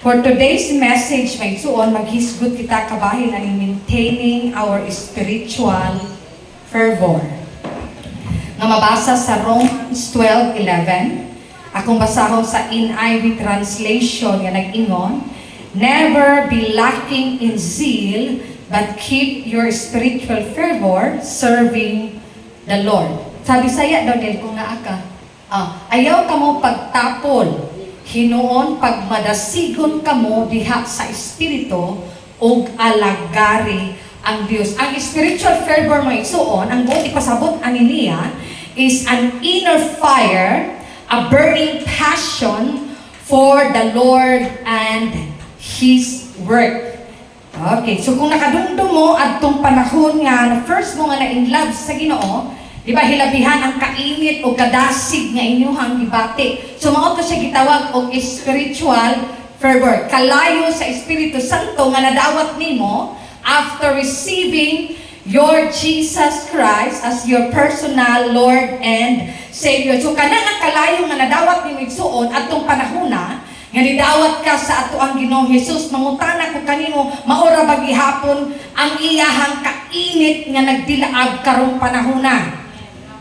For today's message, may suon, maghisgot kita kabahin ang maintaining our spiritual fervor. Nga mabasa sa Romans 12:11, akong basahon sa NIV translation nga nag-ingon, never be lacking in zeal, but keep your spiritual fervor serving the Lord. Sabi saya daw nil kung naa ka, ayaw ka mo pagtapol, hinuon pagmadasigon ka mo diha sa espiritu ug alagari ang Dios. Ang spiritual fervor mo isuon, ang buong ipasabot ani niya is an inner fire, a burning passion for the Lord and His work. Okay, so kung nakadungdong mo adtong panahon nga na first mo nga na in love sa Ginoo, di ba hilabihan ang kainit o kadasig nga inyuhang gibati. So mao to siya gitawag og spiritual fervor. Kalayo sa Espiritu Santo nga nadawat nimo after receiving your Jesus Christ as your personal Lord and Savior. So kana nga kalayo nga nadawat nimo igsuon adtong panahona nga nidawat ka sa ato ang Ginoong Hesus, mangutana ko kanimo maora ba gihapon ang iyahang kainit nga nagdilaag karong panahona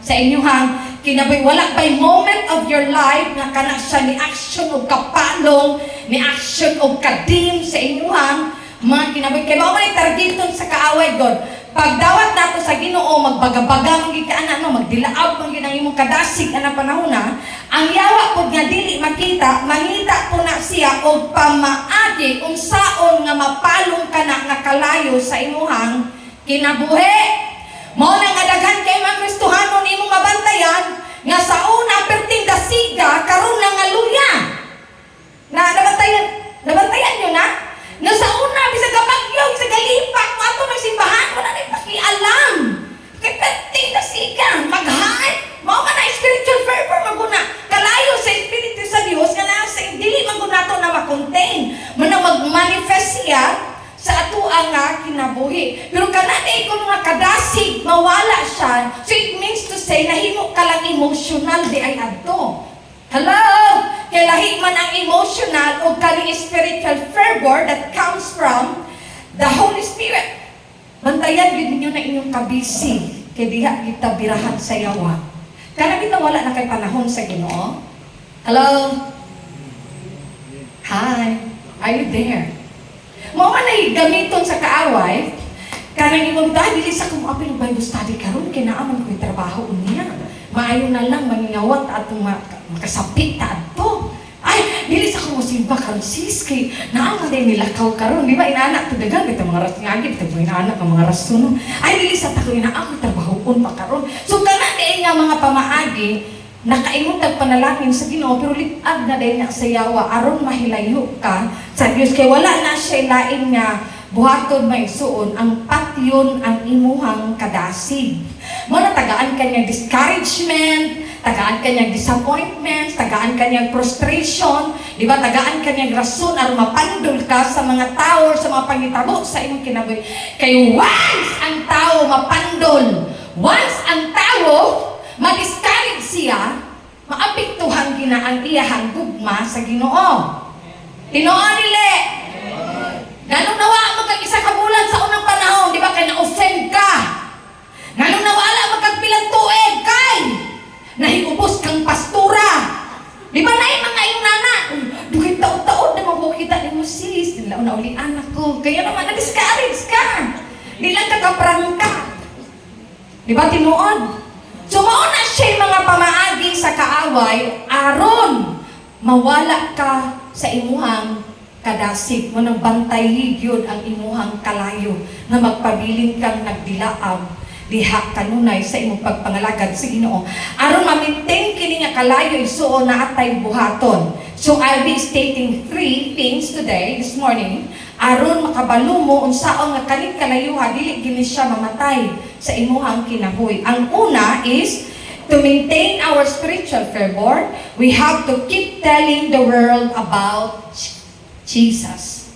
sa inyuhang kinabuhi. Wala by moment of your life nga kana siya ni action o kapalong, ni action o kadim sa inyuhang mga kinabuhi. Kaya mao man targeton sa kaaway God. Pagdawat nato sa Ginoo, magbagabagang gikaana no, magdilaab ang ginang imong kadasig ana panahona, ang yawa pod nga dili makita, mangita po na siya og pamaagi unsaon nga mapalong kana nga kalayo sa imuhang kinabuhi. Mao na nga daghan kay mga Kristohanon imong mabantayan nga sa una perting dasiga karon na nga luya. Nabantayan nyo na? Nga sa una bisag bagyo, bisag galipak, mo ato nagsimbahan, wala na pakialam. Kay perting dasiga, mag-hype. Mao man na spiritual fervor maguna. Kalayo sa Espiritu sa Dios nga na sa dili maguna to na ma-contain. Muna mag-manifest siya sa ato ang kinabuhi. Pero kanani kung nga kadasig, mawala siya. So it means to say, nahimo ka lang emotional di ay adto. Hello? Kaya lahi man ang emotional o kaling spiritual fervor that comes from the Holy Spirit. Bantayan yun ninyo na inyong kabisi. Kaya diha kita birahan sa yawa. Kana kita wala na kay panahon sa Ginoo. Hello? Hi? Are you there? Mao man ay gamiton sa kaaway, kanang imong dili sa kung apil Bible study karon kay naaman ko trabaho unya. Maayo na lang mangingawat atong makasapit ta adto. Ay, dili sa ko simba karon sis kay naaman day nilakaw karon, di ba inaanak to dagan bitaw mga ras ngagi bitaw inaanak ang mga rason. Ay dili sa ta ko inaako trabahoon pa karon. So kana di nga mga pamaagi nakaingon tag panalangin sa Ginoo pero litag na dahil na sa yawa aron mahilayo ka sa Dios kay wala na siya lain nga buhaton maigsuon ang patyon ang imuhang kadasig. Mo na tagaan kanyang discouragement, tagaan kanyang disappointment, tagaan kanyang frustration, di ba tagaan kanyang rason aron mapandol ka sa mga tao sa mga pangitabo sa imong kinabuhi. Kay once ang tao mapandol, once ang tao ma-discourage siya, maapektuhan gina ang iyahang gugma sa Ginoo. Tinuod dili. Ganun nawa magkag-isa ka bulan sa unang panahon, di ba kay na-offend ka? Ganun nawala magkagpilang tuig kay nahigubos kang pastura. Di ba na mga iyong nana? Dugay taon-taon na mabukita ni mo sis. Nila na uli anak ko. Kaya naman na-discourage ka. Di lang kagaprang ka. Di ba tinuod? So mauna siya mga pamaagi sa kaaway aron mawala ka sa imuhang kadasig mo nang bantay yun ang imuhang kalayo na magpabiling kang nagdilaab diha kanunay sa imong pagpangalagad sa Ginoo aron ma-maintain kini nga kalayo isuon na atay buhaton. So I'll be stating 3 things today this morning aron makabalo mo unsaon nga kaning kalayuha dili gini siya mamatay sa imuhang kinabuhi. Ang una is to maintain our spiritual fervor, we have to keep telling the world about Jesus.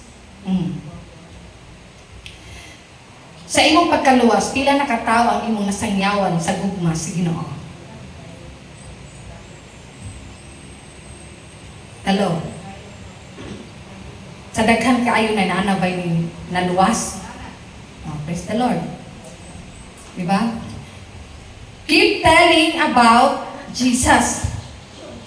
Sa imong pagkaluwas, pila nakatawa ang imong nasangyawan sa gugma sa Ginoo. Hello. Sa daghan kaayo na nanabay ni naluwas. Oh, praise the Lord. Diba? Keep telling about Jesus.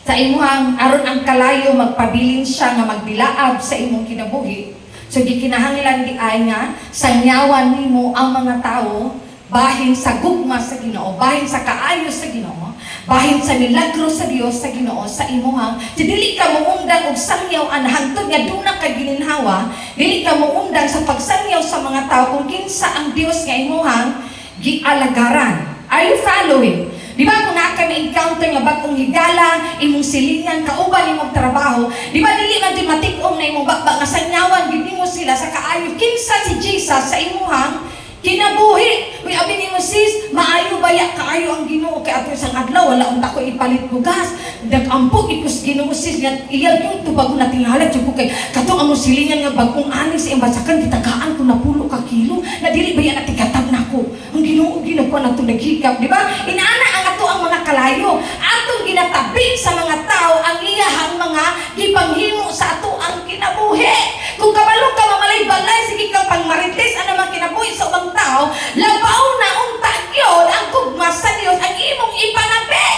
Sa imuhang aron ang kalayo magpabilin siya nga magbilaab sa imong kinabuhi. So gikinahanglan di ay nga sangyawan nimo ang mga tao bahin sa gugma sa Ginoo, bahin sa kaayo sa Ginoo, bahin sa milagro sa Dios sa Ginoo sa imuhang. Dili ka moundang og sangyaw an hangtod nga duna ka gininhawa, dili ka moundang sa pagsangyaw sa mga tao kung kinsa ang Dios nga imuhang gialagaran. Are you following? Di ba kung naka may encounter nga bagong higala, imong silingan, kauban imong trabaho, di ba dili man din matik-ong na imong bakba nga sanyawan, gindi mo sila sa kaayo, kinsa si Jesus sa imuhang kinabuhi. Uy, abi ni mo sis, maayo baya kaayo ang Ginoo kay ato isang adlaw, wala unta ko ipalit bugas. Nag-ampog ikus Ginoo sis, nga iyag yung tubago na tingala, ko kay katong amo silingan nga bagong ani sa imbasakan, gitagaan ko na 10 ka kilo, na dili baya na tigatag na ko. Ang Ginoo ginagwa na ito naghikap, di ba? Inaana ang ato ang mga kalayo. Atong ginatabi sa mga tao ang iyahang mga gipanghimo sa ato ang kinabuhi. Kung kabalo ka mamalay-balay, sige kang pangmarites, ano man kinabuhi sa ubang tao, labaw na unta yun ang gugma sa Dios ang imong ipanabi.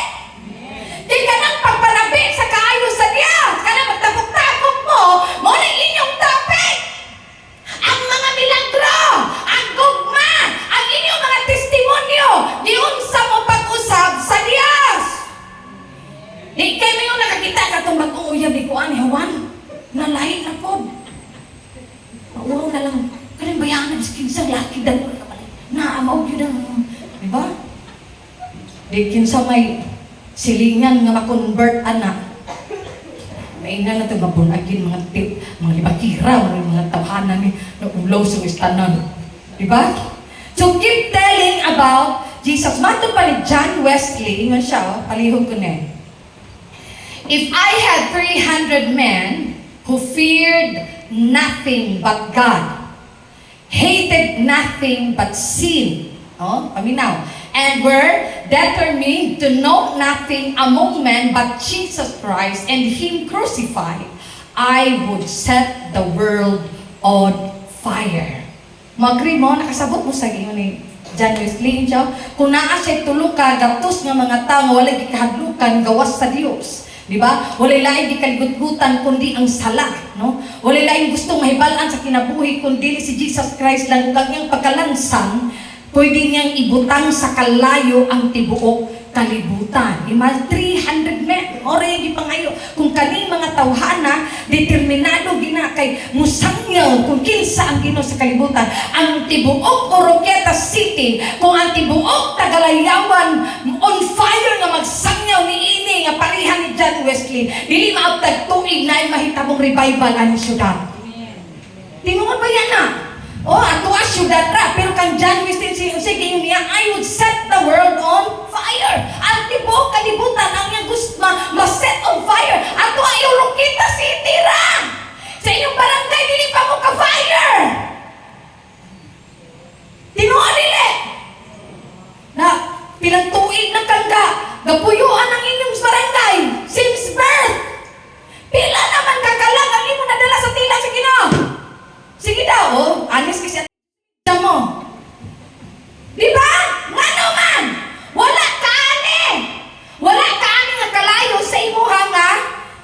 Di ka nang pagpanabi sa kaayo sa Dios. Ka na magtapok-tapok mo na inyong topic. Ang mga milagro, ang gugma, ang inyong mga testimonyo, giunsa mo pag-usab sa Dios. Di kayo yung nakakita ka itong bagong uyab ni Kuan, Hawan, nalahi na po. Mauwaw na lang, kaling bayanan, kinsang laki dahil naamaw yun ang, di ba? Di kinsa may silingan nga makonvert anak. Maingan na ito mabunagin mga tip, mga libakira, mga tahanan ni ulaw sa istanan. Di ba? So keep telling about Jesus. Mato pa ni John Wesley, nga siya, palihog ko na. If I had 300 men who feared nothing but God, hated nothing but sin, paminaw, and were determined to know nothing among men but Jesus Christ and Him crucified, I would set the world on fire. Mag-agree mo, nakasabot mo sa inyo ni John Wesley, kung naa siya tulong ka, gatos ng mga tao, wala gikahadlukan, gawas sa Diyos. Di ba? Walay lain di kaligutgutan kundi ang sala, no? Walay lain gustong mahibalaan sa kinabuhi kundi si Jesus Christ lang ug ang pagkalansan pwede niyang ibutang sa kalayo ang tibuok kalibutan. Imal 300 men, oray gipangayo kung kaning mga tawhana determinado gina kay musangyaw kung kinsa ang Ginoo sa kalibutan. Ang tibuok Oroquieta City, kung ang tibuok Tagalayawan on fire nga magsangyaw ni ini nga parihan ni John Wesley, dili maabtag tuig na mahitabong revival ang syudad. Tinungan ba yan na? Ato ang syudad ra, pero kang John Wesley sige yun niya, I would set the world on fire. Ang tibuok kalibutan ang yung gusto ma-set on fire. Ato ang Oroquieta City ra. Sa inyong barangay, dili pa mo ka-fire. Tinuan nila. Na, pilang tuig na kangga, gapuyuan ang inyong barangay since birth. Pila naman kakalang ang imo nadala sa tila sa Ginoo. Sige daw, anis kasi at mo. Di ba? Ngano man? Wala ka ani. Wala ka ani nga kalayo sa imuha nga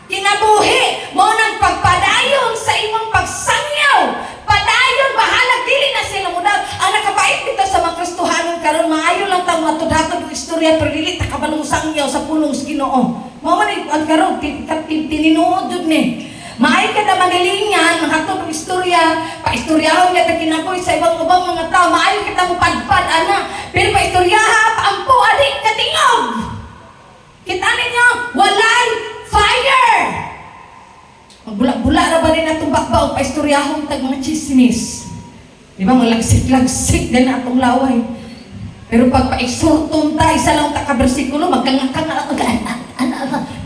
kinabuhi. Mo nang pagpadayon sa imong pagsangyaw. Padayon, bahalag dili na sila mudag. Ang nakabait dito sa mga Kristohanon karon maayo lang tang matudhatod og istorya pero dili ta kabalong sangyaw sa pulong sa Ginoo. Mao man ang karon tininuod jud ni. Maay ka na manilingan, maghatod ng istorya, pa-istoryahon ka na kinakoy sa ibang-ubang mga tao, maayo kita mo padpad, ana. Pero pa-istoryaha, paampo, adik, katingog. Kita ninyo, walay fire. Magbula-bula na ba rin atong bakbaw, pa-istoryahon tag mga chismis. Di ba, malagsik-lagsik din atong laway. Pero pag pa-exhorton ta, isa lang ta ka-versikulo, magkangakang,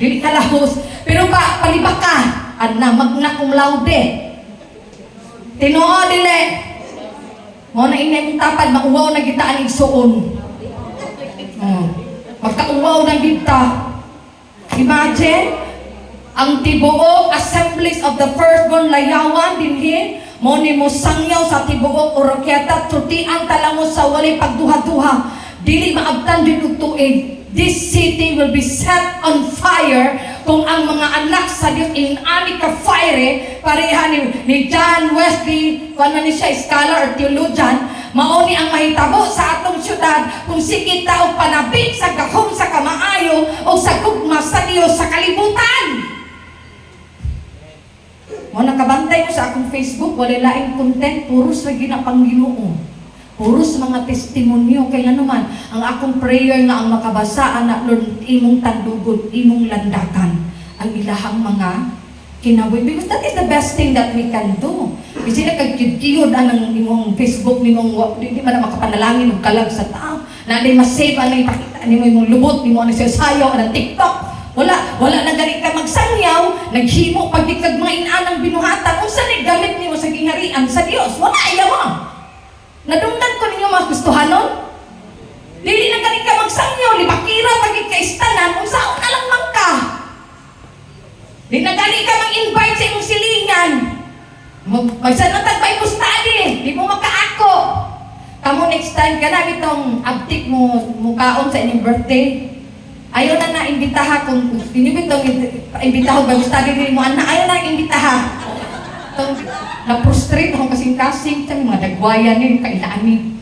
dili ka lahos. Pero palibak ka, magna kung laude. Tinuo dili. Mo na inay tapad mauwaw na kita aning suon. Magkauwaw na kita. Imagine, Ang tibuok assemblies of the firstborn layawan dinhi mo ni mo sangyaw sa tibuok orokyata tutian talamo sa walay pagduha-duha dili maabtan jud og tuig. This city will be set on fire kung ang mga anak sa Dios inani ka fire pareha ni John Wesley kung ni siya scholar or theologian mao ni ang mahitabo sa atong syudad kung sige ta og panabik sa gahom sa kamaayo o sa gugma sa Dios sa kalibutan. Mo nakabantay ko sa akong Facebook, wala laing content, puros sa ginapang Ginoo. Puros mga testimonyo. Kaya naman, ang akong prayer nga ang makabasa, na Lord, imong tandugon, imong landakan, ang ilahang mga kinabuhi. Because that is the best thing that we can do. Kasi nagkagkiyod ang imong Facebook, nimong, di man na makapanalangin, kalag sa tao. Na di masave, ano ipakita, imong lubot, imong ano siya sayo, anong TikTok. Wala na galing ka magsangyaw, naghimo pagdikag mga inanang binuhatan, kung saan gamit niyo sa gingarian sa Diyos. Wala, ayaw mo. Nadungdan ko ninyo mga gustuhanon. Dili na galing ka magsangyaw, libakira pagig ka istanan, kung saan ka lang man ka. Di na galing ka mag-invite sa imong silingan. Magsan na tagbay mo study, di mo makaako. Kamu next time ka na itong abtik mo mukaon sa inyong birthday. Ayaw na na-imbitaha kung binibitong imbitaho ba study din mo anak, ayaw na imbitaha. Na-frustrate akong kasing-kasing sa mga dagwayan niyo, kailaan niyo.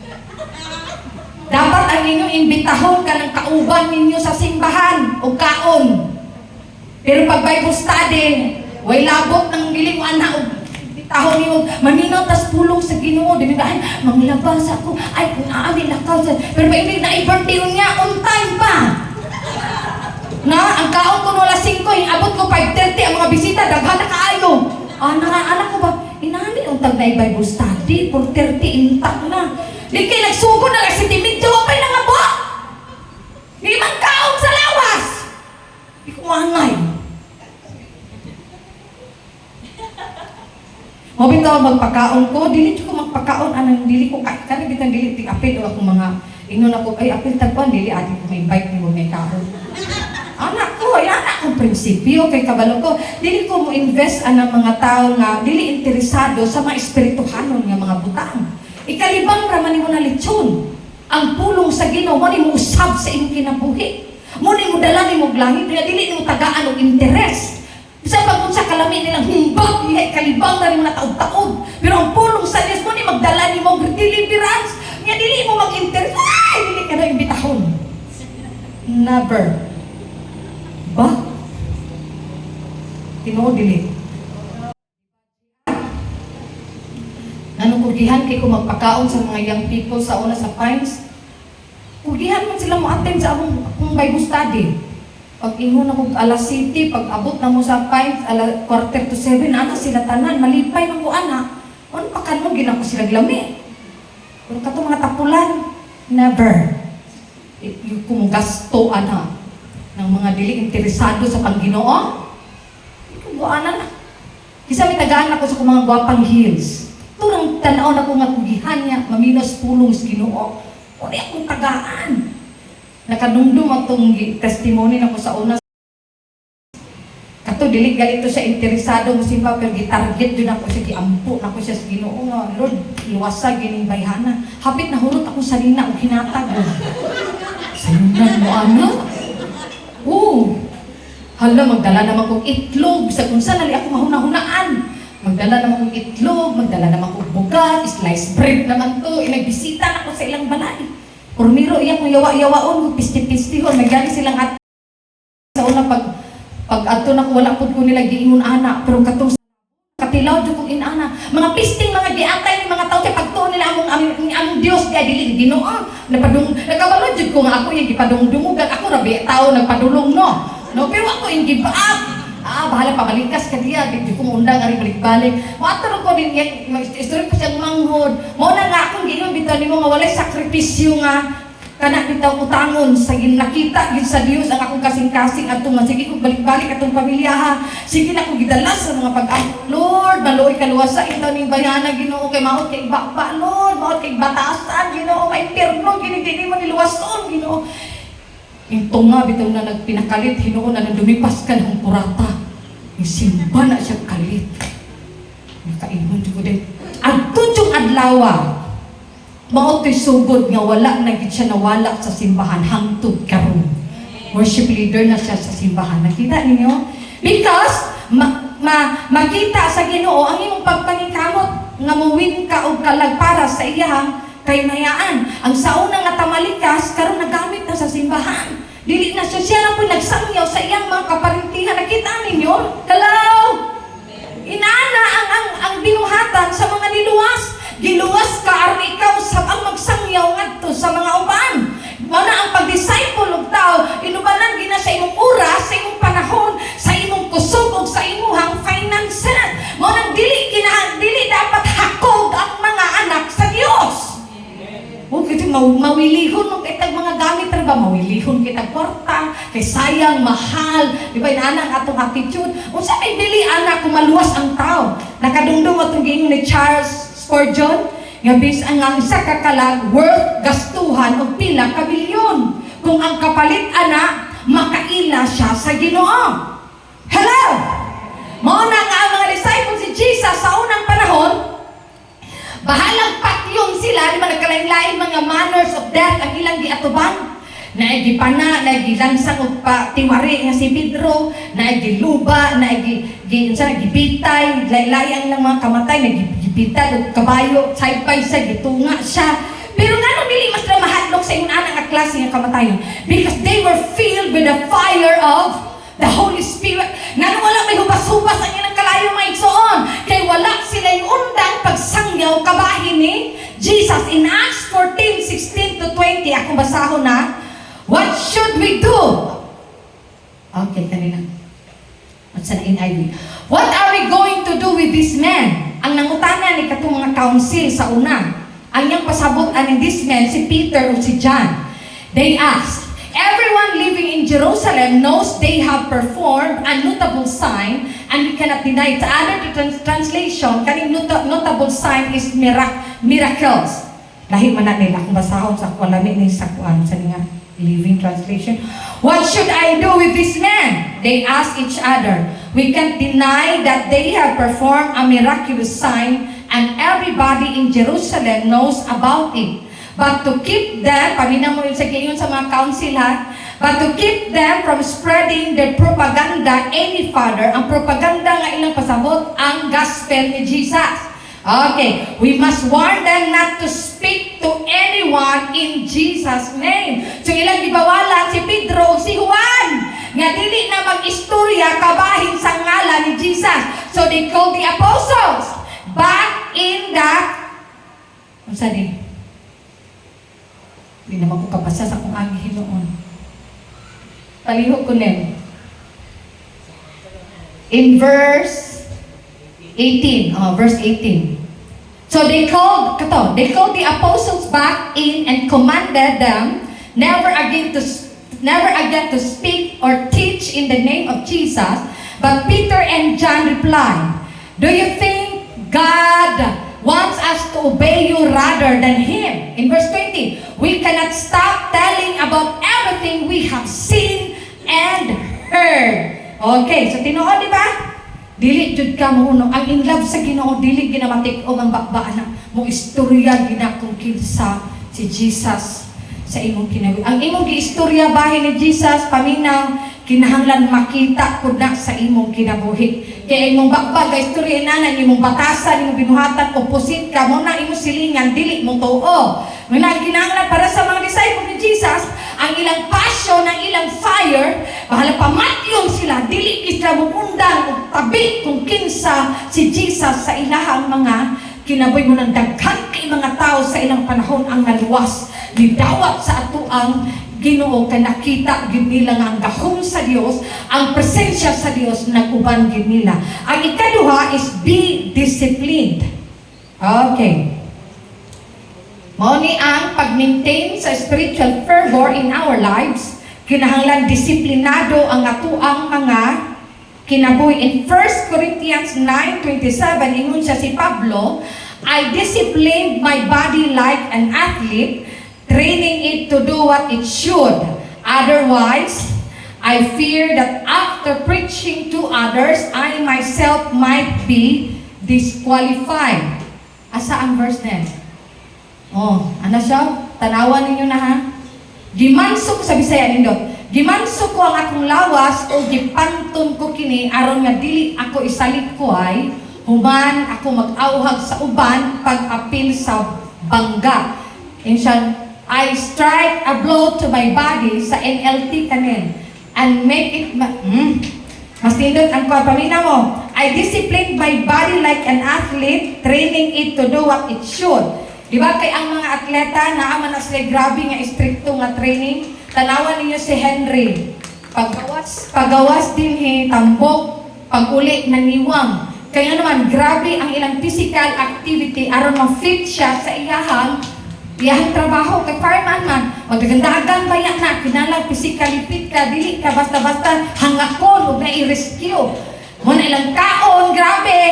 Dapat ang inyong imbitahon ka ng kauban ninyo sa simbahan o kaon. Pero pag Bible study, way labot ng dili mo anak o imbitahon niyo, maminaw tas pulong sa Ginoo, di ba? Ay, manglabas ako, ay, naamil ako. Pero may na-birthday niya, on time pa. Na, ang kaon ko nula 5, abot ko 5:30 ang mga bisita, daghan na kaayo. Anak ko ba, inani ang tag na Bible study, 4:30 intak na. Di kayo nagsugo na kasi timidyo, pa'y nangabo. Di man kaon sa lawas. Di ko angay. Mabito magpakaon ko, dili ko magpakaon, anang dili ko, kani bitang dili, apil o akong mga, inon ako, ay apil tagpan, dili, ati ko may bike ni mo may karon. Anak ko, anak kong prinsipyo kay kabalo ko. Dili ko mo invest anang mga tao nga dili interesado sa mga espirituhanon nga mga butang. Ikalibang raman mo na lechon. Ang pulong sa Ginoo mo ni mo usab sa imong kinabuhi. Mo ni mo dala ni mo langit nga dili mo tagaan og interes. Sa pagkun sa kalami nilang humbag, ikalibang na ni mo na taod-taod. Pero ang pulong sa Dios mo ni magdala ni mo deliverance. Nga dili mo mag-interes. Ay, dili ka na imbitahon. Never. Ba? Tinuod dili. Nanong kugihan kay ko magpakaon sa mga young people sa una sa Pines. Kugihan man sila mo attend sa akong Bible study. Pag ingon ako alas 7, pag abot na mo sa Pines, 6:45, ana sila tanan, malipay man ko ana. Ano pa kanon ginako sila glami? Kung kato mga tapulan, never. Yung kumugasto ana ng mga dili interesado sa Panginoon, ikubuanan na. Kisa may tagaan ako sa mga guwapang hills. Turang tanaw na ko nga kugihan niya, maminos pulong sa Ginoo. O di akong tagaan. Nakadumdum atong testimony na ko sa una. Kato dili galito siya interesado mo simba, pero gitarget din ako siya, giampo na ko siya sa Ginoo nga, Lord, iwasa gining bayhana. Hapit na hurot akong salina o hinatag. Salunan mo anak. Hala, magdala naman kong itlog. Sa kung saan, ako mahuna-hunaan. Magdala naman kong itlog, magdala naman kong bugat, sliced bread naman to. Nagbisita na ako sa ilang balay. Purmiro, iyak mo yawa-yawaon, pisti-pistihon. Nagdali silang at sa una, pag ato na ko, wala po ko nila giingon anak. Pero katong katilaw, dyan kong inana. Mga pisting, mga giatay ng mga tao, kaya pagtuon nila ang Diyos, kaya dili Ginoo. Nagkabalo dyan ko nga ako, yung gipadung-dumugan. Ako, rabi, tao, nagpadulong, no? No, pero ako yung give up. Bahala pa, balikas ka diya. Di ko undang, ari balik-balik. Maaturo ko din yan, mag-story ko siyang manghod. Mauna nga akong ginong bitaw ni mo, nga walay sakripisyo nga. Kana bitaw utangon, sa nakita gid sa Dios ang akong kasing-kasing at nga sige ko balik-balik atong pamilya ha. Sige na ko gidalas sa mga Lord, maluoy kaluwasa itaw ning bayana Ginoo kay maot kay bakba Lord, maot kay batasan Ginoo, kay perno gini mo niluwason Ginoo. Yung tunga, bitaw na nagpinakalit, Hinuon na dumipas ka ng purata. Simba na siya kalit. Nakaingon ko din. Ang tudyong adlawa, mao'y sugod nga wala na gid siya nawala sa simbahan hangtod karon. Worship leader na siya sa simbahan. Nakita ninyo? Because makita sa Ginoo ang imong pagpaningkamot nga muwin ka og kalag para sa iyang kahinayaan. Ang sauna nga tamalikas karon nagamit na sa simbahan. Dili na siya na po nagsangyaw sa iyang mga kaparintihan. Nakita ninyo? Hello? Inaana ang binuhatan sa mga niluwas. Giluwas ka aron ikaw sa ang magsangyaw ngadto sa mga uban. Mana ang pag-disciple og tao, inubanan gina sa imong oras, sa imong panahon, sa imong kusog ug sa imong finances. Mo nang dili dapat hakog ang mga anak sa Dios. Huwag kita mawilihon ng kitag mga gamit ba? Mawilihon kitag kwarta, kay sayang, mahal. Di ba inanang atong attitude? Kung sa may dili anak, kung maluwas ang tao. Nakadungdong atong giingong ni Charles Spurgeon, nga bis ang isa kakalag, worth gastuhan o pila ka bilyon. Kung ang kapalit anak, makaila siya sa Ginoo. Hello! Mao na nga ang mga disciples si Jesus sa unang panahon, bahalang patyong sila, di ba nagkalain-lain mga manners of death ang ilang giatuban. Naigipana, naigilansang o tiwari nga si Pedro, naigiluba, naigibitay, laylayang lang mga kamatay, naigibitay, kabayo, saipay siya, gitunga siya. Pero nga nung dili mas na mahadlok sa inyong anak at klase ng kamatayon, because they were filled with the fire of the Holy Spirit. Nga nung wala may hubas-hubas ang ilang kalayo mga igsoon, kay wala sila yung undang pagsangyaw kabahin ni Jesus. In Acts 14:16-20, akong basahon na, what should we do? Okay, kanina. What's an NIV? What are we going to do with this man? Ang nangutana ni katong mga council sa una, ang niyang pasabot ani this man, si Peter o si John. They asked, everyone living in Jerusalem knows they have performed a notable sign, and we cannot deny it. Sa other translation, kaning notable sign is miracles. Lahi man na nila kung basahon sa kualami ni sa kuan sa nga Living Translation. What should I do with this man? They asked each other. We can't deny that they have performed a miraculous sign, and everybody in Jerusalem knows about it. But to keep them, paminang mo yun sa mga council ha, but to keep them from spreading their propaganda any further, ang propaganda nga ilang pasabot, ang gospel ni Jesus. Okay, we must warn them not to speak to anyone in Jesus' name. So ilang gibawalan si Pedro, si Juan, nga dili na mag-istorya kabahin sa ngalan ni Jesus. So they called the apostles back in the, ano sa di? Hindi naman ko kapasa sa kung agihin noon. Palihog ko nin. In verse 18. Verse 18. So they called the apostles back in and commanded them never again to speak or teach in the name of Jesus. But Peter and John replied, do you think God wants us to obey you rather than Him? In verse 20, we cannot stop telling about everything we have seen and heard. Okay, so tinuod, di ba? Dili jud ka mo no, ang in love sa Ginoo dili ginamatik og ang bakbaan na mo istorya gina kung kinsa si Jesus sa imong kinabuhi. Ang imong giistorya bahin ni Jesus paminaw kinahanglan makita pud na sa imong kinabuhi. Kaya imong bakbag ga istorya na imong batasan, imong binuhatan opposite ka mo na imong silingan dili mo tuo. Muna kinahanglan para sa mga disciple ni Jesus, ang ilang passion, ang ilang fire, bahala pamatyon sila, dili sila mumundang o tabi kung kinsa si Jesus sa ilahang mga kinabuhi mo ng daghan kay mga tao sa ilang panahon ang naluwas. Nidawat sa ato ang Ginoo kay nakita gid nila nga ang gahom sa Dios, ang presensya sa Dios nag-uban gid nila. Ang ikaduha is be disciplined. Okay. Mao ni ang pag-maintain sa spiritual fervor in our lives, kinahanglan disiplinado ang atuang mga kinabuhi. In 1 Corinthians 9:27, ingon siya si Pablo, I disciplined my body like an athlete, training it to do what it should. Otherwise, I fear that after preaching to others, I myself might be disqualified. Asa ang verse na yan? Oh, ano siya? Tanawan ninyo na ha? Gimanso ko sa Bisaya nindot. Gimanso ko ang akong lawas o gipanton ko kini aron nga dili ako isalit ko ay human ako mag-auhag sa uban pag-apil sa bangga. I strike a blow to my body sa NLT kanin and make it mas nindot ang pamina mo. I discipline my body like an athlete, training it to do what it should. Diba kay ang mga atleta naaman na sila grabe nga istrikto nga training. Tanawan ninyo si Henry. Pagawas din tambok, pag-uli naniwang. Kaya naman, grabe ang ilang physical activity aron ma-fit siya sa iyahang trabaho. Kay fireman man, magdagandagan ba yan na, kinalang physically fit ka, dili ka basta-basta hangakon o na i-rescue. Muna ilang kaon, grabe.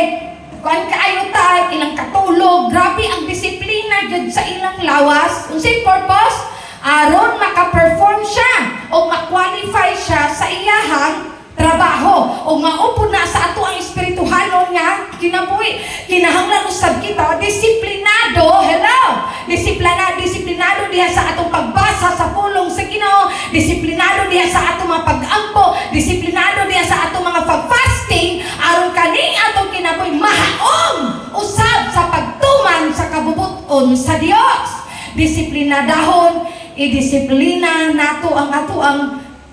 Kuan kaayo ta, ilang katulog, grabe ang disiplina jud sa ilang lawas. Unsay purpose? Aron maka-perform siya o ma-qualify siya sa iyahang trabaho o maupo na sa ato ang espirituhanon nga kinabuhi. Kinahanglan usab kita disiplinado. Hello. Disiplinado diha sa atong pagbasa sa pulong sa Ginoo, disiplinado diha sa atong mga pag-ampo, disiplinado diha sa atong mga pag-fasting aron kani atong kinabuhi mahaom usab sa pagtuman sa kabubuton sa Dios. Disiplinadahon, i-disiplina nato ang ato ang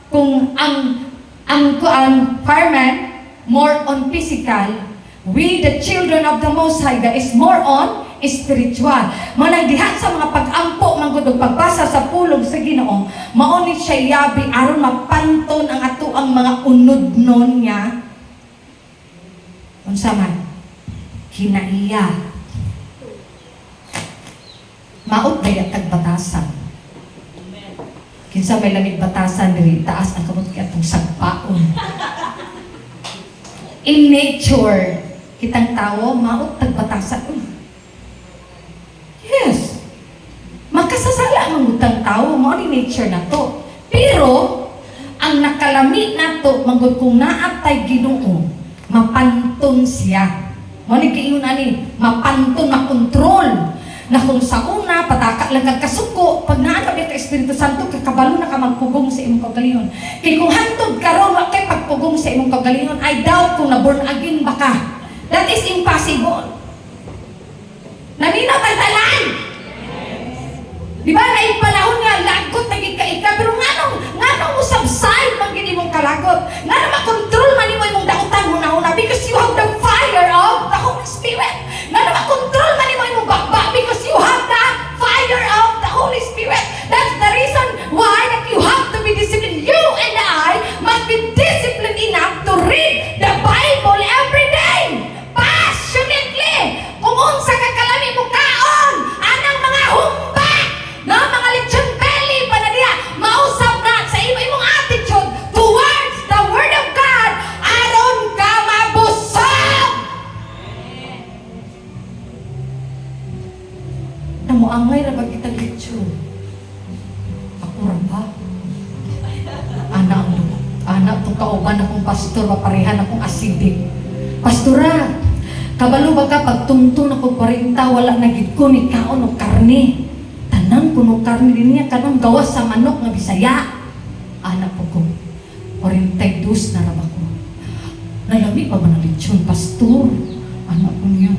kung ang fireman more on physical, we the children of the Most High God is more on spiritual. Manang diha sa mga pag-ampo manggod og pagbasa sa pulong sa Ginoo, mao ni siya yabi aron mapanton ang ato ang mga unodnon niya. Unsa man kinaiya. Maot ba yung tagbatasan? Kinsa may lamig batasan diri taas ang kamot kay atong sagpaon. In nature, kitang tao maot tagbatasan. Yes. Makasasala ang utang tao mo ni nature na to. Pero ang nakalami nato manggod kung naatay Ginoo, mapanton siya. Mo ni giingon ani, mapanton, makontrol. Na kung sa una, pataka lang kagkasuko, pag naanap ka Espiritu Santo, kakabalo na ka magpugong sa imong kaugalingon. Kaya kung hantod ka ron, wag kay pagpugong sa imong kaugalingon, I doubt kung na-born again ba ka. That is impossible. Naminaw tayo talan! Di ba, naipanahon nga, lagot na gika-ika, pero nga nung usab-side, magiging mong kalagot. Nga na makontrol man mo imong dautan muna-una, because you have the fire of the Holy Spirit. Nga na makontrol man mo imong bakba, because you have the fire of the Holy Spirit. That's the reason why that you have to be disciplined. You and I must be disciplined enough to read the Bible every day. Passionately. Kung unsa ka kalami mo kaon, anang mga humba, no, mga lechon belly pa na diha, mausap na sa imong attitude towards the Word of God, aron ka mabusog. Namuangay ra ba kitang lechon? Ako ra ba? Anak tong kauban akong pastor, maparehan akong acidic. Pastora, kabalo ba ka pagtungtong ako 40, wala na gid ko ni kaon og karne. Tanang puno karne din niya kanang gawas sa manok nga Bisaya. Anak po ko, 42 na raba ko. Nalami pa man ang lechon, pastor. Anak ko niya.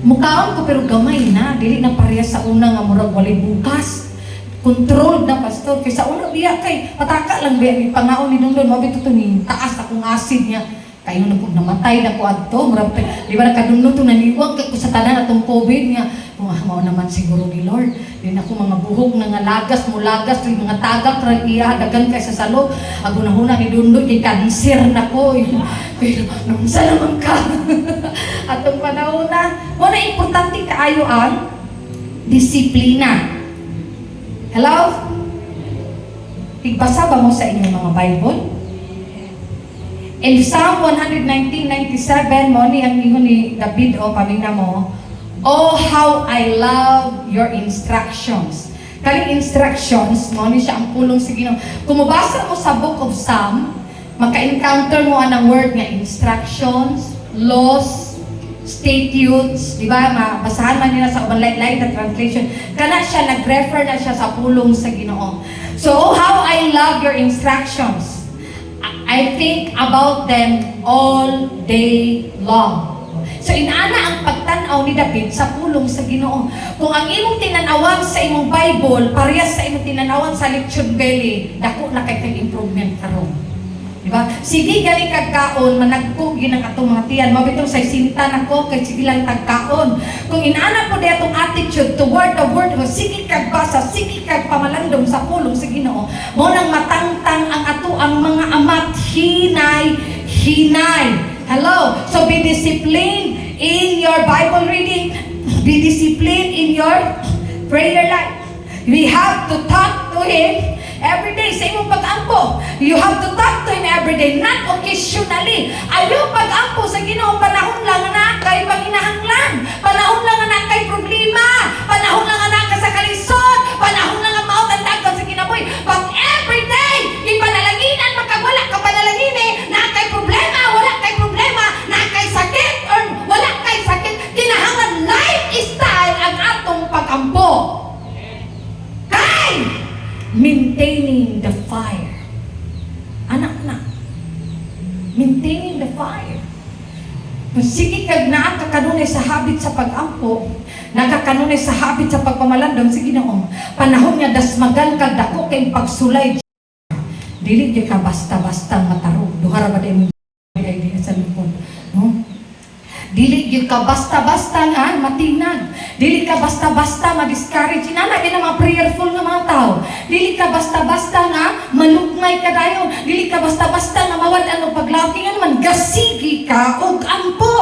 Mukaon ko pero gamay na, dili na pareha sa una nga murag walay bukas. Controlled na pastor. Kaya sa una biya kay pataka lang biya ni pangaon ni Dungdon, mabito to ni taas akong acid niya. Kayo na po namatay na ko adto, murag di ba nakadungdon to naniwag kay ko sa tanan atong COVID niya. Mao naman siguro ni Lord. Din ako mga buhok na nga lagas mo lagas, mga tagak ra iya dagan kay sa salo. Agunahuna ni Dungdon kay cancer na ko. Pero nung sa naman ka. Atong panahon na, mo na importante kaayo ang disiplina. Hello? Igbasa ba mo sa inyong mga Bible? In Psalm 119:97, mo ni ang ingon ni David o pamina mo, oh how I love your instructions. Kaling instructions, mo ni siya ang pulong sa Ginoo. Kung mabasa mo sa Book of Psalm, maka-encounter mo anang word nga instructions, laws, statutes, di ba? Mabasahan man nila sa lain na translation. Kana siya, nag-refer na siya sa pulong sa Ginoo. So, how I love your instructions. I think about them all day long. So, inaana ang pagtanaw ni David sa pulong sa Ginoo. Kung ang imong tinanawan sa imong Bible, parehas sa imong tinanawan sa lechon belly, dako na kay improvement karon. Diba? Sige gali kagkaon, managko ginang atong mga tiyan. Mabitong sa sinta nako kay sige lang tagkaon. Kung inaana po di atong attitude toward the word, sige kag basa, sige kag pamalandong sa pulong sa Ginoo. Mo nang matangtang ang ato ang mga amat hinay. Hello. So be disciplined in your Bible reading. Be disciplined in your prayer life. We have to talk to Him every day. Sa imong pag-ampo, you have to talk to Him every day, not occasionally. Ayaw pag-ampo sa Ginoo, panahon lang na kay panginahanglan, panahon lang na kay problema, panahon lang na ka sa kalisod, panahon lang ang maot ang dagat sa kinabuhi. But every day, ipanalanginan, magkawala ka panalangin na kay problema, wala kay problema, na kay sakit, or wala kay sakit. Kinahanglan lifestyle ang atong pag-ampo. Maintaining the fire. Anak na. Maintaining the fire. Sige kag naa ka kanunay sa habit sa pag-ampo, nakakanunay sa habit sa pagpamalandong sa Ginoo. Panahon nga dasmagan kag dako kay pagsulay. Dili gyud ka basta-basta matarog. Duha ra ba day mo idea sa lupon, no? Dili gyud ka basta-basta nga matinag. Dili ka basta-basta ma-discourage. Inana gyud mga prayerful nga mga tao. Dili ka basta-basta nga malugmay ka dayon. Dili ka basta-basta nga mawad-an og paglakingan man gasigi ka og ampo.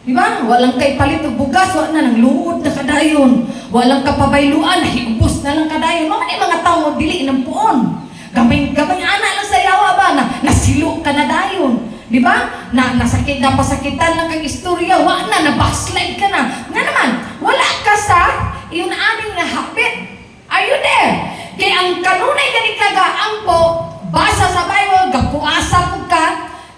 Di ba? Walang kay palit og bugas, wa na nang luod na kadayon. Walang kapabayluan, hiubos na lang kadayon. Mga tao dili nang puon. Gamay ana lang sa yawa ba na nasilo ka na dayon. Di ba? Nasakit na pasakitan lang kang istorya, wa na backslide ka na. Nga naman, wala ka sa iyong aning nga habit. Are you there? Kaya ang kanunay gani kagaampo, basa sa Bible, gapuasa ko ka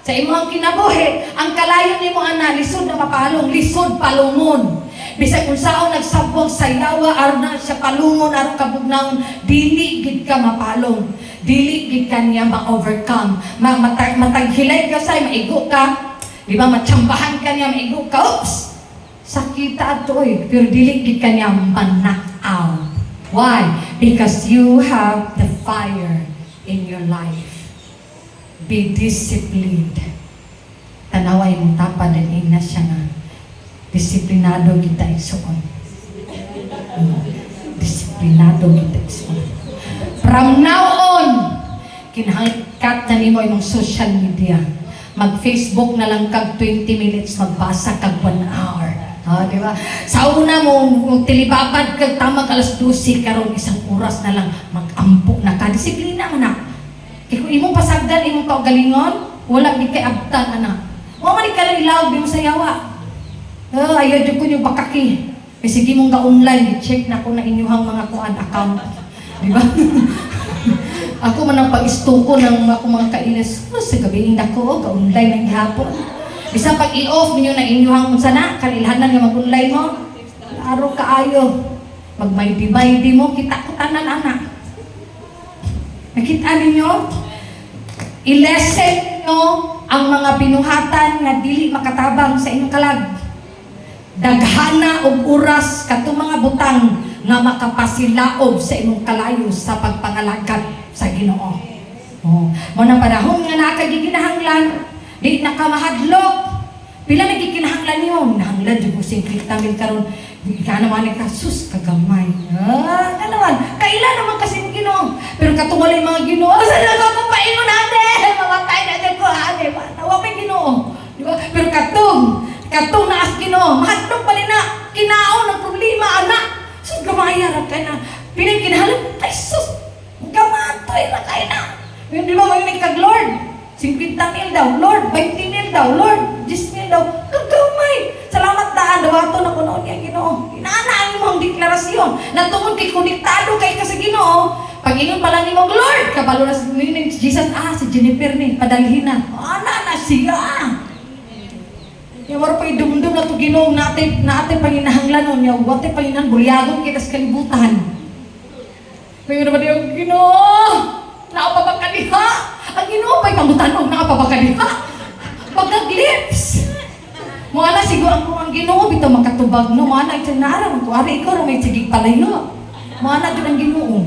sa imong kinabuhi. Ang kalayon nimo ana lisod na mapalong, lisod palungon. Bisag kung saan nagsabog sa yawa, aron na siya palungon, aron kabugnaon, dili gid ka mapalong. Dili gid kanya ma-overcome. Mataghilay ka sa maigo ka. Di ba matsambahan kanya maigo ka. Oops! Sakita ato eh. Pero dili gid kanya ma-knock out. Why? Because you have the fire in your life. Be disciplined. Tanaway mo tapad din na siya na disiplinado kita isuon. Disiplinado kita isuon. From now on, kinahangkat na nimo imong social media. Mag-Facebook na lang kag 20 minutes, magbasa kag 1 hour. Di ba? Sa una mo tilibabad kag tamag alas 12 karon isang oras na lang mag-ampo na ka. Disiplina man na. Kay kung imong pasagdan imong kaugalingon, wala di kay abtan ana. Wa man ka lang ilaw bimo sa yawa. Ayaw jud ko yung bakaki. Kay sige mong ga-online, check na ko na inyuhang mga kuan account. Di ba? Ako man ang pag-istuko ng ako mga kainis. Sa gabi ko, ga-online ng ihapon. Bisa pag i-off ninyo na inyuhang sana, kanilhanan nga mag-online mo, araw kaayo. Mag-maydi-maydi mo, kita ko tanan anak. Nakita ninyo? I-lesson nyo ang mga binuhatan nga dili makatabang sa inyong kalag. Daghana og oras katong mga butang nga makapasilaob sa imong kalayo sa pagpangalagat sa Ginoo. Mo na panahon nga nakagiginahanglan, di nakamahadlok. Pila nagiginahanglan niyo? Nahanglan jud ko 50 mil karon. Di ka naman ni kasus kagamay. Naman. Kailan naman kasi mo Ginoo? Pero katungol yung mga Ginoo, sa ko paingon natin. Mamatay na dyan ko, ate. Nawa may Ginoo. Diba? Pero katong naas Ginoo, mahadlok pa rin na kinaon ng problema, anak. Sus, gamayarap ka na. Pinagkinahalan, ay sus, gamatoy na kayo na. Di ba may kag Lord? 50 mil daw, Lord, 20 mil daw, Lord, 10 mil daw. Kagamay. Salamat daan, dawato na kunoon niya Ginoo. Inaanaan mo ang deklarasyon. Natungod kay konektado kay ka sa Ginoo. Pag-ingon pala ni mo, Lord, kabalo na si Jesus, si Jennifer ni, padalhin na. Na siya. Yung wala pa idumdum na ito Ginoo natin panginahanglan nun. Yung wate panginahang bulyagon kita sa kalibutan. Ngayon naman yung Ginoo, nakapabak ka diha. Ang Ginoo pa'y pangutanog, nakapabak ka diha. Pagkaglips. Mga na siguro ang Ginoo, bito makatubag no. Mga na, ito naarang ko, ari ikaw may sigig palayo. Mga na, doon ang Ginoo.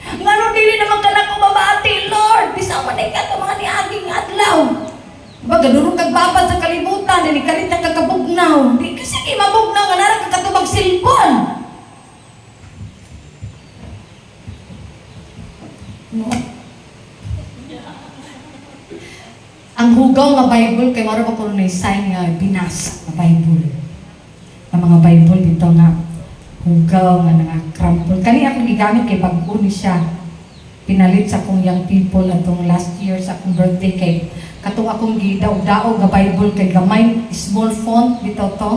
Ngano dili naman ka na ko mabati, Lord. Bisa man ka ito mga niaging adlaw. Baga, durong kagbabad sa kalibutan, hindi kalit na kagabugnaw. Di kasi mabugnaw, nga narang kakatubag silpon. No. Ang hugaw nga Bible, kay maro pa ko na sign nga binasa nga Bible. Ang mga Bible dito nga, hugaw nga nga crumple. Kani akong gigamit kay pag-uni ni siya. Pinalit sa akong young people atong last year sa akong birthday kay katong akong gidaog-daog nga Bible kay gamay small font dito to.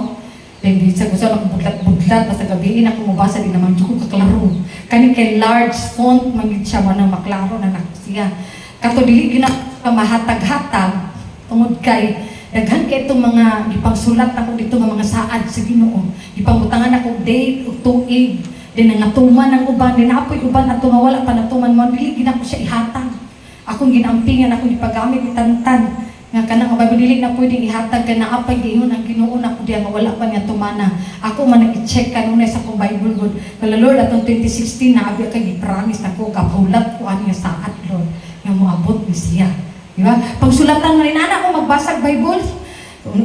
Then di sa gusto akong budlat-budlat basta gabiin ako mabasa din naman ko kaklaro. Kani kay large font magid siya man maklaro na siya. Kato dili gina mahatag-hatag tungod kay daghan kay itong mga gipangsulat ako dito nga mga saad sa Ginoo. Gipangutangan ako date ug tuig. Then nangatuman ang uban, din apoy uban ato nga wala pa natuman mo dili gina ko siya ihatag. Akong ginampingan ako ipagamit itantan nga kanang Bible dili na pwedeng ihatag kana apay giingon ang Ginoo nako diya nga wala pa niya tumana. Ako man i-check kanunay sa akong Bible God. Kala Lord atong 2016 na abi kay gi-promise nako kapulat ko ani saad Lord nga moabot ni siya. Di ba? Pagsulatan na rin anak ko magbasag Bible.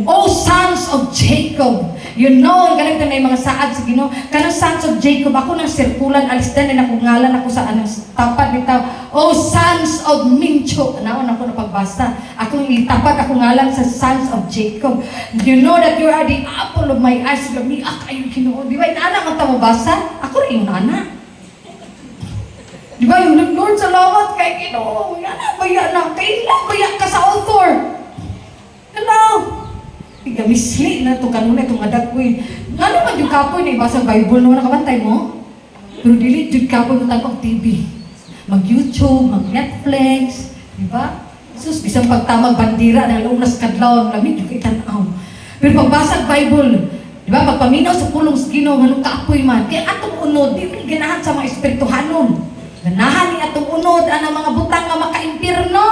O sons of Jacob. You know, ang galing na yung mga saad sa Ginoo. Kanang sons of Jacob, ako nang sirkulan, alis din na akong ngalan ako sa anong tapat nito. O sons of Mincho. Naon ako na pagbasa. Akong itapat ako ngalan sa sons of Jacob. You know that you are the apple of my eyes. Gamiak kayo Ginoo. Di ba? Inaanak ang tamabasa? Ako rin yung anak. Di ba? Yung Lord, salamat kay Ginoo. Yana, baya na. Kailan baya ka sa author? Hello? Misli na ito kanuna itong adagpoy. Ano man yung kapoy na ibasa Bible no? Nakabantay mo? Pero dili yung kapoy mo tagpag TV. Mag-YouTube, mag-Netflix. Diba? Sus, bisang pagtamag bandira ng lunas kadlaw, lamig yung itanaw. Pero pagbasag Bible, diba? Pagpaminaw sa pulong sa Ginoo, anong kaapoy man. Kaya atong unod, di mo ganahan sa mga espirituhanon. Ganahan ni atong unod, ang mga butang nga maka-impirno.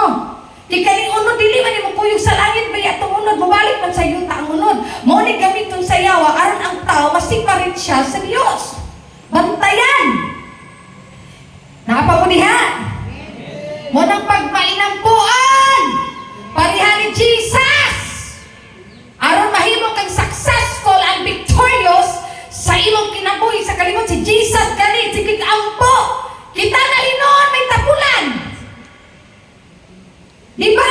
Di kaning unod, dili man mo kuyog sa langit, baya itong unod, mabalik man sa yuta ang unod. Maunig gamiton sa yawa, aron ang tao, masiparit siya sa Diyos. Bantayan! Nakapamunihan! Munang pagmainampuan! Parihan ni Jesus! Aron mahimo kang successful and victorious sa imong kinabuhi sa kalimot si Jesus ganit, sigig ampo! Kita na hinoon, may tapulan! Diba?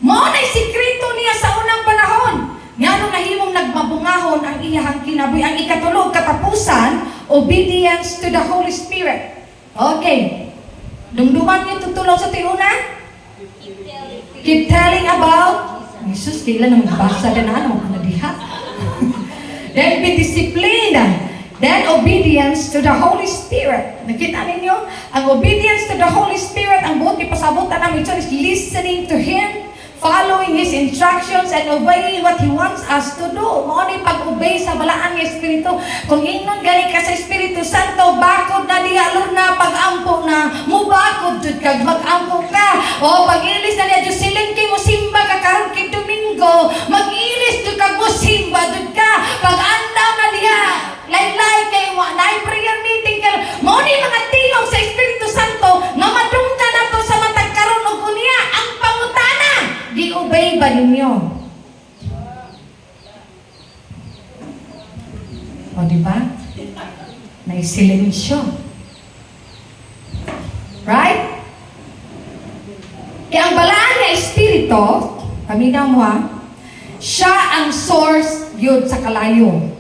Mao na'y sikreto niya sa unang panahon. Ngano nahimong nagmabungahon ang iyahang kinabuhi. Ang ikatulog, katapusan, obedience to the Holy Spirit. Okay. Dumduman niyo tutulong sa tiuna? Keep telling about Jesus, kailan na magbasa din na ano, diha. Then be disciplined. Then obedience to the Holy Spirit. Nakita ninyo? Ang obedience to the Holy Spirit, ang buot ipasabutan namin ito is listening to Him, following His instructions, and obeying what He wants us to do. Mauni pag-obey sa balaan ng Espiritu. Kung inon galing ka sa Espiritu Santo, bakod na dialog na, pag-ampo na, mubakod jud kag mag-ampo ka. O pag-ilis na niya, Diyos siling kay mo simba ka karon kay Domingo, mag-ilis jud kag mo simba jud ka. Pag-andaw na diha, laylay kay na prayer meeting ka. Mao ni mga tingog sa Espiritu Santo nga madunggan nato sa matag karon ug unya ang pangutana. Gi-obey ba ninyo? O diba? Naisilensyo. Right? Kaya ang balaan na Espiritu, paminaw mo ha, siya ang source yun sa kalayo.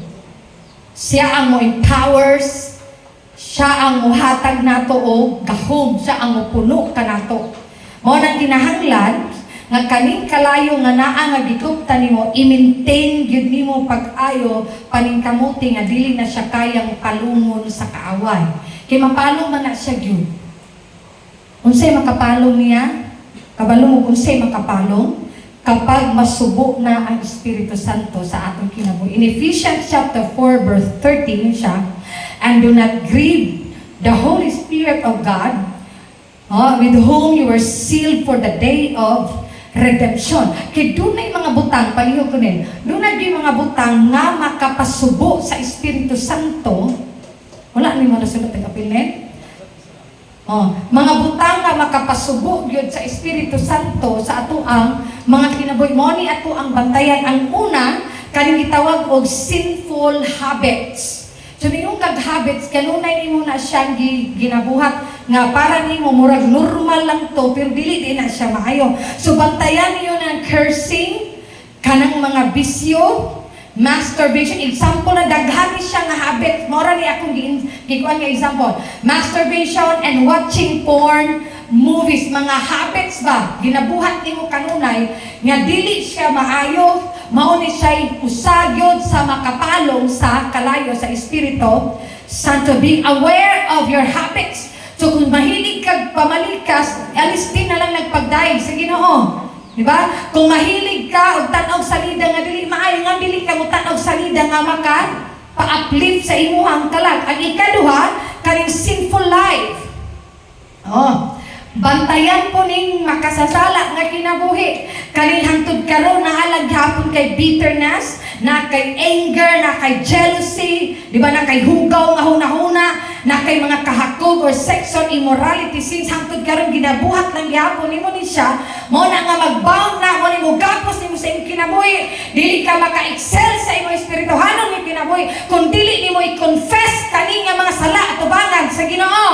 Siya ang mo empowers, siya ang muhatag nato o gahom, siya ang mupuno ka nato. Mao nang kinahanglan nga kaning kalayo nga naa nga gikuptan nimo, i-maintain gyud nimo pag-ayo paningkamuti nga dili na siya kayang palungon sa kaaway. Kay mapalo man na siya gyud. Unsay makapalong niya? Kabalo mo unsay makapalong? Kapag masubo na ang Espiritu Santo sa atong kinabuhi. In Ephesians chapter 4 verse 13 siya, and do not grieve the Holy Spirit of God, with whom you were sealed for the day of redemption. Kaya doon na yung mga butang, palihog ko din, doon na yung mga butang nga makapasubo sa Espiritu Santo. Wala ni mo nasunod ang kapilin? Mga butang nga makapasubo yun sa Espiritu Santo sa ato ang mga kinabuhi mo ni ato ang bantayan. Ang una, kaning gitawag og sinful habits. So niyong kag-habits, kanunay nimo na siyang ginabuhat nga para nimo murag normal lang to, pero dili din na siya maayo. So bantayan niyo ng cursing, kanang mga bisyo, masturbation. Example na daghani siya nga habit. Mora ni akong gikuan nga example. Masturbation and watching porn movies. Mga habits ba? Ginabuhat nimo kanunay nga dili siya maayo. Mauni siya usagyod sa makapalong sa kalayo sa Espiritu Santo. Being aware of your habits. So kung mahilig kag pamalikas, alis din na lang nagpagdaig sa Ginoo. Diba? Kung mahilig ka og tan-og salida nga dili maayo nga dili ka mo tan-og salida nga maka pa-uplift sa imuhang kalag. Ang ikaduha, kaning sinful life. Bantayan po ning makasasala nga kinabuhi. Kaning hangtod karon naalag hapon kay bitterness, na kay anger, na kay jealousy, di ba, na kay hugaw nga huna-huna, na kay mga kahakog or sexual immorality sins hangtod karon ginabuhat lang gihapon nimo ni siya. Mo na nga magbound na mo nimo gapos nimo sa imong kinabuhi. Dili ka maka-excel sa imong espirituhanong nga kinabuhi kung dili nimo i-confess kani nga mga sala at tubangan sa Ginoo.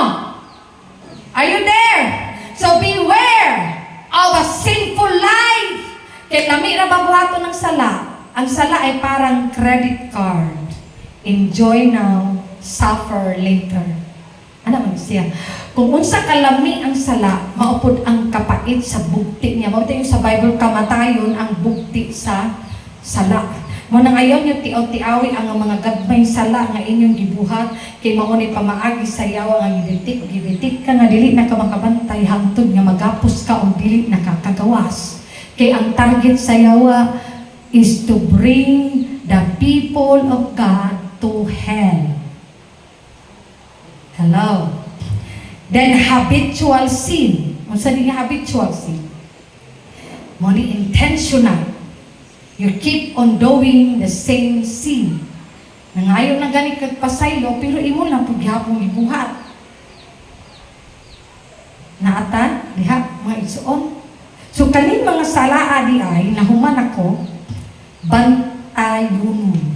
Are you there? So beware of a sinful life. Kaya lami na babuhato ng sala. Ang sala ay parang credit card. Enjoy now, suffer later. Ano man siya? Kung unsa kalami ang sala, maupod ang kapait sa bugti niya. Maupod yung sa Bible, kamatayon ang bugti sa sala. Mo nang ayon yung tiaw-tiawi ang mga gagmay sala nga inyong gibuhat kay mauni pamaagi sa yawa nga gibitik ka nga dili na ka makabantay hangtod nga magapos ka og dili na ka kagawas. Kay ang target sa yawa is to bring the people of God to hell. Hello. Then habitual sin. Unsa di nga habitual sin? Mo ni intentional. You keep on doing the same sin. Nangayon na ganit kagpasaylo, pero imo lang paghapong ibuhat. Naatan, diha, mga igsoon. So kaning mga salaa di ay nahuman ako, bantayon.